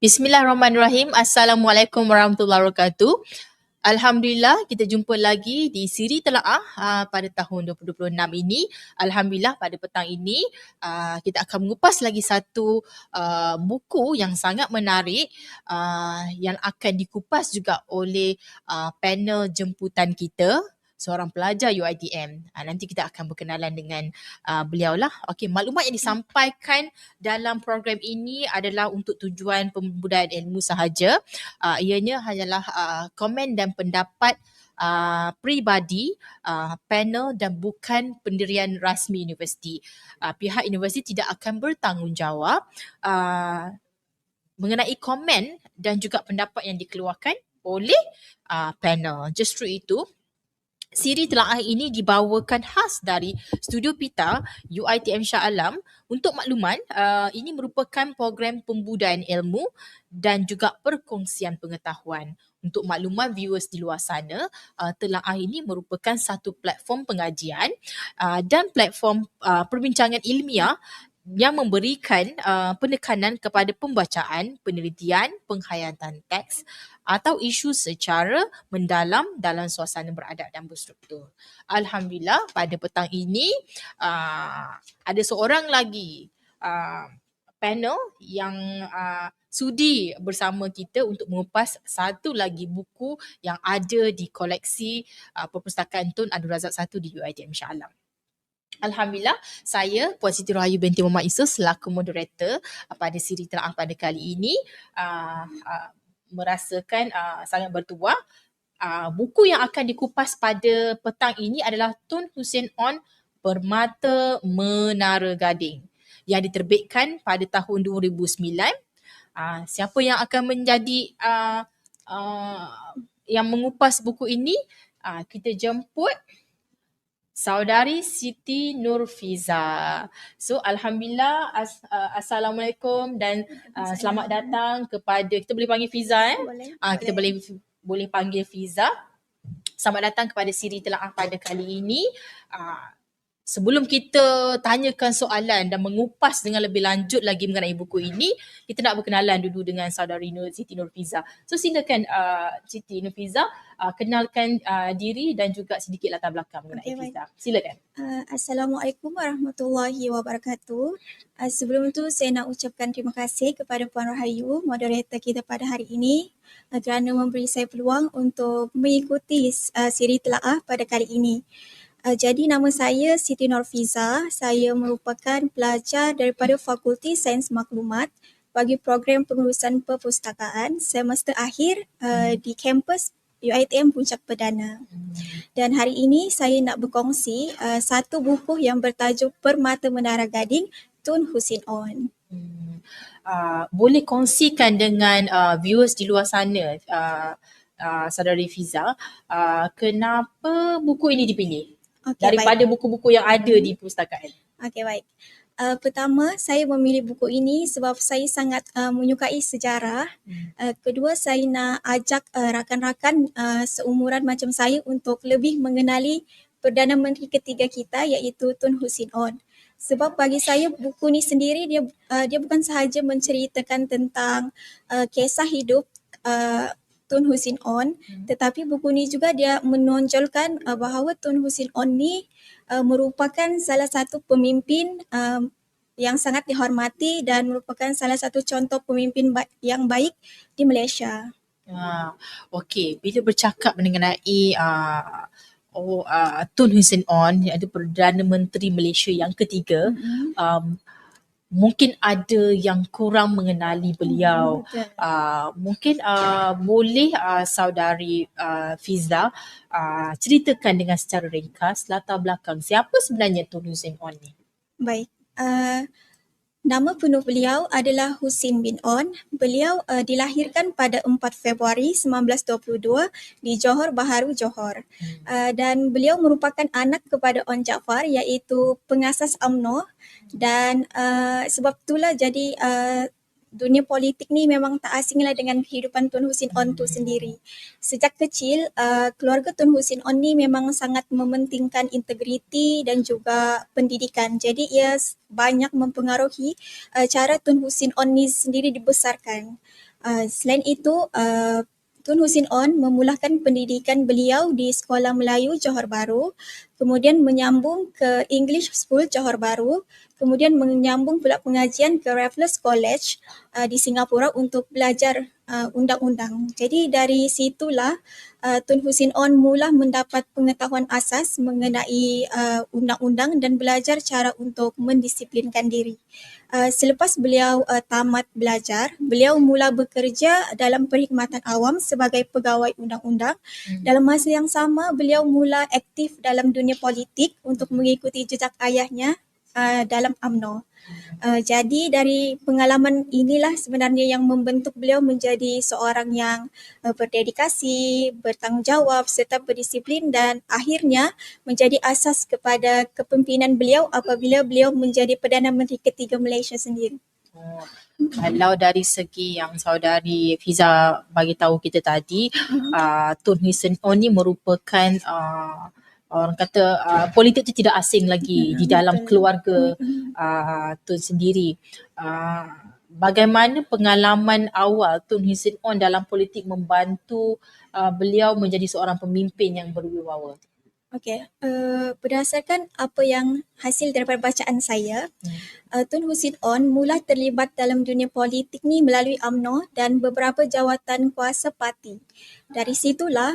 Bismillahirrahmanirrahim. Assalamualaikum warahmatullahi wabarakatuh. Alhamdulillah kita jumpa lagi di siri telaah pada tahun 2026 ini. Alhamdulillah pada petang ini kita akan mengupas lagi satu buku yang sangat menarik yang akan dikupas juga oleh panel jemputan kita, seorang pelajar UiTM. Nanti kita akan berkenalan dengan beliau lah. Okey, maklumat yang disampaikan dalam program ini adalah untuk tujuan pembudayaan ilmu sahaja. Ianya hanyalah komen dan pendapat peribadi panel dan bukan pendirian rasmi universiti. Pihak universiti tidak akan bertanggungjawab mengenai komen dan juga pendapat yang dikeluarkan oleh panel. Justru itu, siri telaah ini dibawakan khas dari Studio Pita UiTM Shah Alam. Untuk makluman, ini merupakan program pembudayaan ilmu dan juga perkongsian pengetahuan. Untuk makluman viewers di luar sana, telaah ini merupakan satu platform pengajian dan platform perbincangan ilmiah yang memberikan penekanan kepada pembacaan, penelitian, penghayatan teks atau isu secara mendalam dalam suasana beradab dan berstruktur. Alhamdulillah pada petang ini ada seorang lagi panel yang sudi bersama kita untuk mengupas satu lagi buku yang ada di koleksi Perpustakaan Tun Abdul Razak I di UiTM Shah Alam. Alhamdulillah, saya Puan Siti Rahayu binti Muhammad Isu selaku moderator pada siri telaah pada kali ini merasakan sangat bertuah. Buku yang akan dikupas pada petang ini adalah Tun Hussein On Permata Menara Gading yang diterbitkan pada tahun 2009. Siapa yang akan menjadi yang mengupas buku ini? Kita jemput Saudari Siti Nurfiza. So Alhamdulillah, Assalamualaikum dan selamat datang kepada, kita boleh panggil Fiza Boleh. Kita boleh panggil Fiza. Selamat datang kepada siri telaah pada kali ini. Sebelum kita tanyakan soalan dan mengupas dengan lebih lanjut lagi mengenai buku ini, kita nak berkenalan dulu dengan saudari Siti Nurfiza. So silakan Siti Nurfiza kenalkan diri dan juga sedikit latar belakang mengenai Fiza. Silakan. Assalamualaikum warahmatullahi wabarakatuh. Sebelum itu saya nak ucapkan terima kasih kepada Puan Rahayu, moderator kita pada hari ini kerana memberi saya peluang untuk mengikuti siri telaah pada kali ini. Jadi nama saya Siti Nurfiza. Saya merupakan pelajar daripada Fakulti Sains Maklumat bagi program pengurusan perpustakaan semester akhir di kampus UiTM Puncak Perdana. Dan hari ini saya nak berkongsi satu buku yang bertajuk Permata Menara Gading, Tun Hussein On. Boleh kongsikan dengan viewers di luar sana, saudari Fiza, kenapa buku ini dipilih? Daripada buku-buku yang ada di perpustakaan. Okey, baik. Pertama, saya memilih buku ini sebab saya sangat menyukai sejarah. Kedua, saya nak ajak rakan-rakan seumuran macam saya untuk lebih mengenali Perdana Menteri ketiga kita iaitu Tun Hussein On. Sebab bagi saya buku ni sendiri dia bukan sahaja menceritakan tentang kisah hidup Tun Hussein On, tetapi buku ni juga dia menonjolkan bahawa Tun Hussein On ni merupakan salah satu pemimpin yang sangat dihormati dan merupakan salah satu contoh pemimpin yang baik di Malaysia. Okey, bila bercakap mengenai Tun Hussein On, iaitu Perdana Menteri Malaysia yang ketiga, mungkin ada yang kurang mengenali beliau. Mungkin boleh saudari Fiza ceritakan dengan secara ringkas latar belakang siapa sebenarnya Tun Hussein On ni? Baik. Nama penuh beliau adalah Husin bin On. Beliau dilahirkan pada 4 Februari 1922 di Johor Bahru, Johor. Dan beliau merupakan anak kepada On Jaafar iaitu pengasas UMNO dan sebab itulah jadi dunia politik ni memang tak asinglah dengan kehidupan Tun Hussein On tu sendiri. Sejak kecil, keluarga Tun Hussein On ni memang sangat mementingkan integriti dan juga pendidikan. Jadi ia banyak mempengaruhi cara Tun Hussein On ni sendiri dibesarkan. Selain itu, Tun Husin On memulakan pendidikan beliau di Sekolah Melayu Johor Bahru, kemudian menyambung ke English School Johor Bahru, kemudian menyambung pula pengajian ke Raffles College di Singapura untuk belajar undang-undang. Jadi dari situlah Tun Husin On mula mendapat pengetahuan asas mengenai undang-undang dan belajar cara untuk mendisiplinkan diri. Selepas beliau tamat belajar, beliau mula bekerja dalam perkhidmatan awam sebagai pegawai undang-undang. Dalam masa yang sama, beliau mula aktif dalam dunia politik untuk mengikuti jejak ayahnya dalam UMNO. Jadi dari pengalaman inilah sebenarnya yang membentuk beliau menjadi seorang yang berdedikasi, bertanggungjawab serta berdisiplin dan akhirnya menjadi asas kepada kepimpinan beliau apabila beliau menjadi Perdana Menteri ketiga Malaysia sendiri. Kalau dari segi yang saudari Fiza bagi tahu kita tadi, Tun Husin On ni merupakan orang kata politik tu tidak asing lagi di dalam keluarga Tun sendiri. Bagaimana pengalaman awal Tun Husin On dalam politik membantu beliau menjadi seorang pemimpin yang berwibawa? Okey, berdasarkan apa yang hasil daripada bacaan saya, Tun Husin On mula terlibat dalam dunia politik ni melalui UMNO dan beberapa jawatan kuasa parti. Dari situlah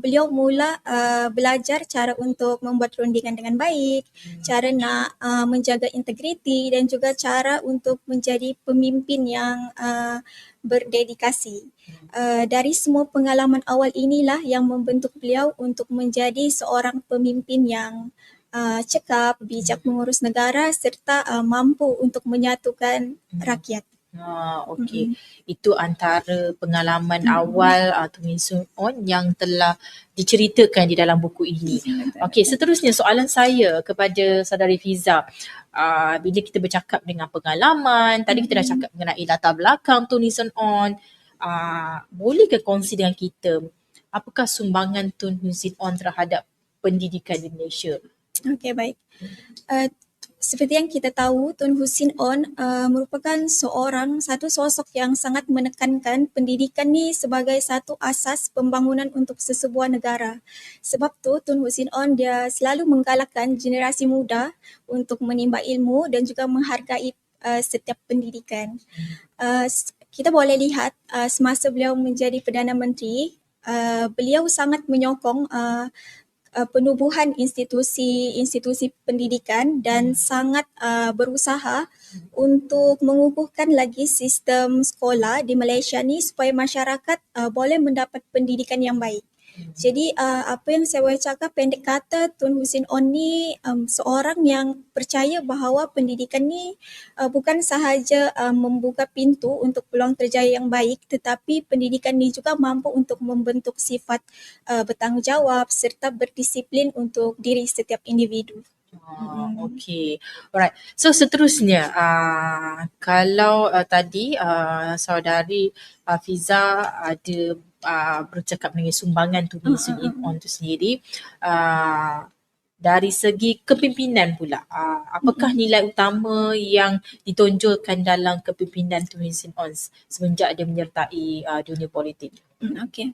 beliau mula belajar cara untuk membuat rundingan dengan baik, cara nak menjaga integriti dan juga cara untuk menjadi pemimpin yang berdedikasi. Dari semua pengalaman awal inilah yang membentuk beliau untuk menjadi seorang pemimpin yang cekap, bijak mengurus negara serta mampu untuk menyatukan rakyat. Okey. Itu antara pengalaman awal Tun Husin On yang telah diceritakan di dalam buku ini. Okey, seterusnya soalan saya kepada saudari Fiza. Bila kita bercakap dengan pengalaman, tadi kita dah cakap mengenai latar belakang Tun Husin On. Bolehkah kongsi dengan kita apakah sumbangan Tun Husin On terhadap pendidikan di Malaysia? Okey, baik. Seperti yang kita tahu, Tun Husin On merupakan satu sosok yang sangat menekankan pendidikan ni sebagai satu asas pembangunan untuk sesebuah negara. Sebab tu Tun Husin On dia selalu menggalakkan generasi muda untuk menimba ilmu dan juga menghargai setiap pendidikan. Kita boleh lihat semasa beliau menjadi Perdana Menteri, beliau sangat menyokong penubuhan institusi pendidikan dan sangat berusaha untuk mengukuhkan lagi sistem sekolah di Malaysia ni supaya masyarakat boleh mendapat pendidikan yang baik. Jadi apa yang saya boleh cakap pendek kata, Tun Husin On ni seorang yang percaya bahawa pendidikan ni bukan sahaja membuka pintu untuk peluang kerjaya yang baik, tetapi pendidikan ni juga mampu untuk membentuk sifat bertanggungjawab serta berdisiplin untuk diri setiap individu. Okey. Alright. So seterusnya, kalau tadi saudari Fiza ada bercakap mengenai sumbangan Tun Husin On tu sendiri, dari segi kepimpinan pula, apakah nilai utama yang ditonjolkan dalam kepimpinan Tun Husin On semenjak dia menyertai dunia politik? Okey.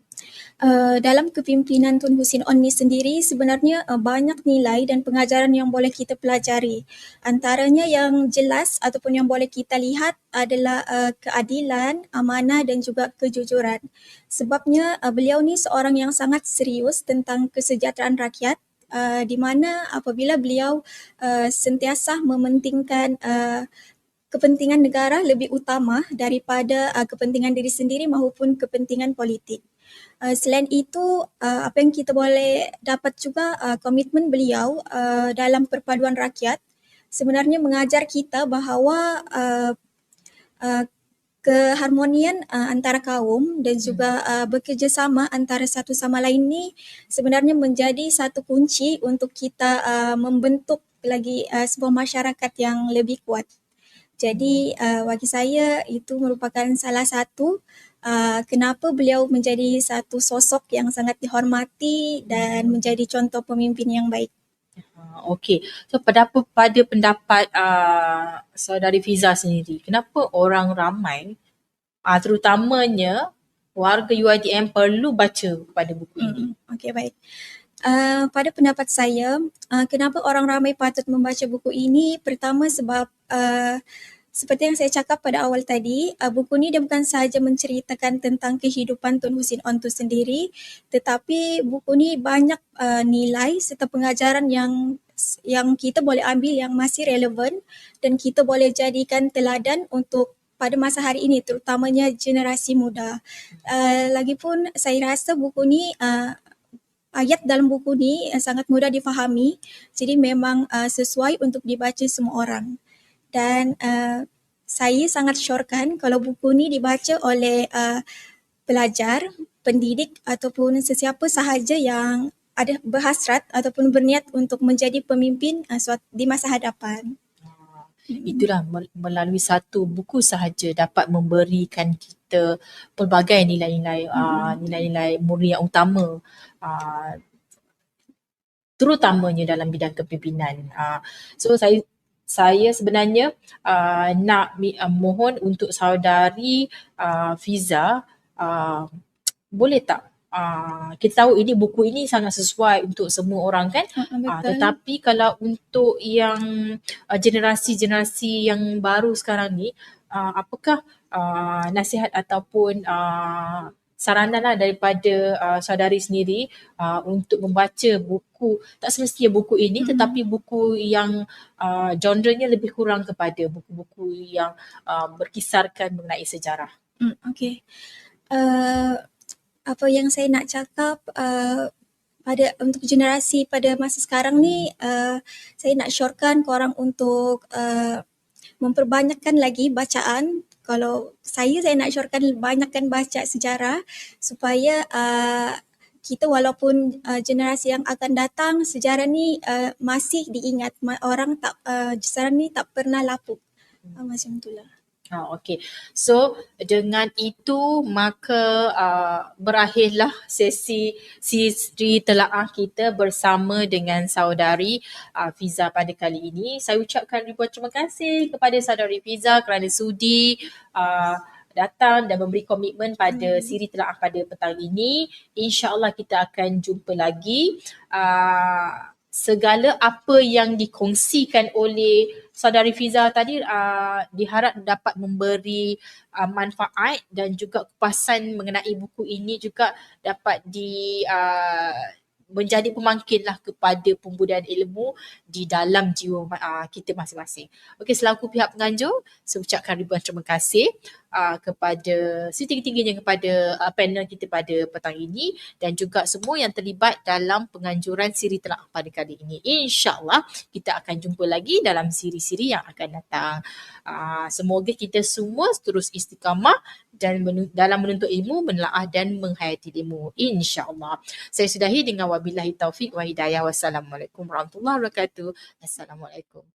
Dalam kepimpinan Tun Husin On ni sendiri sebenarnya banyak nilai dan pengajaran yang boleh kita pelajari. Antaranya yang jelas ataupun yang boleh kita lihat adalah keadilan, amanah dan juga kejujuran. Sebabnya beliau ni seorang yang sangat serius tentang kesejahteraan rakyat, di mana apabila beliau sentiasa mementingkan kepentingan negara lebih utama daripada kepentingan diri sendiri maupun kepentingan politik. Selain itu, apa yang kita boleh dapat juga komitmen beliau dalam perpaduan rakyat sebenarnya mengajar kita bahawa keharmonian antara kaum dan juga bekerjasama antara satu sama lain ni sebenarnya menjadi satu kunci untuk kita membentuk lagi sebuah masyarakat yang lebih kuat. Jadi bagi saya itu merupakan salah satu kenapa beliau menjadi satu sosok yang sangat dihormati dan menjadi contoh pemimpin yang baik. Okey. So pada pendapat saudari Fiza sendiri, kenapa orang ramai Terutamanya warga UiTM perlu baca pada buku ini. Okey, baik. Pada pendapat saya, kenapa orang ramai patut membaca buku ini? Pertama sebab seperti yang saya cakap pada awal tadi, buku ni dia bukan sahaja menceritakan tentang kehidupan Tun Hussein On tu sendiri, tetapi buku ni banyak nilai serta pengajaran yang kita boleh ambil yang masih relevan dan kita boleh jadikan teladan untuk pada masa hari ini, terutamanya generasi muda. Lagipun saya rasa buku ni ayat dalam buku ni sangat mudah difahami, jadi memang sesuai untuk dibaca semua orang. Dan saya sangat syorkan kalau buku ni dibaca oleh pelajar, pendidik ataupun sesiapa sahaja yang ada berhasrat ataupun berniat untuk menjadi pemimpin di masa hadapan. Itulah melalui satu buku sahaja dapat memberikan kita pelbagai nilai-nilai nilai-nilai murni yang utama, terutamanya dalam bidang kepimpinan. So saya sebenarnya nak mohon untuk saudari Fiza, boleh tak kita tahu ini buku ini sangat sesuai untuk semua orang kan, tetapi kalau untuk yang generasi yang baru sekarang ni, apakah nasihat ataupun saranan lah daripada saudari sendiri untuk membaca buku, tak semestinya buku ini tetapi buku yang genrenya lebih kurang kepada buku-buku yang berkisarkan mengenai sejarah. Okey. Apa yang saya nak cakap untuk generasi pada masa sekarang ni, saya nak syorkan korang untuk memperbanyakkan lagi bacaan. Kalau saya nak syorkan banyakkan baca sejarah supaya kita walaupun generasi yang akan datang, sejarah ni masih diingat. Orang sejarah ni tak pernah lapuk. Macam itulah. Okey. So dengan itu maka berakhirlah sesi telaah kita bersama dengan saudari Fiza pada kali ini. Saya ucapkan ribuan terima kasih kepada saudari Fiza kerana sudi datang dan memberi komitmen pada siri telaah pada petang ini. InsyaAllah kita akan jumpa lagi. Segala apa yang dikongsikan oleh saudari Fiza tadi diharap dapat memberi manfaat dan juga kupasan mengenai buku ini juga dapat menjadi pemangkinlah kepada pembudayaan ilmu di dalam jiwa kita masing-masing. Okey, selaku pihak penganjur, saya ucapkan ribuan terima kasih kepada setinggi-tingginya kepada panel kita pada petang ini dan juga semua yang terlibat dalam penganjuran siri telaah pada kali ini. InsyaAllah kita akan jumpa lagi dalam siri-siri yang akan datang. Semoga kita semua terus istiqamah dan dalam menuntut ilmu, menelaah dan menghayati ilmu. InsyaAllah. Saya sudahi dengan wabillahi taufiq wa hidayah. Wassalamualaikum warahmatullahi wabarakatuh. Assalamualaikum.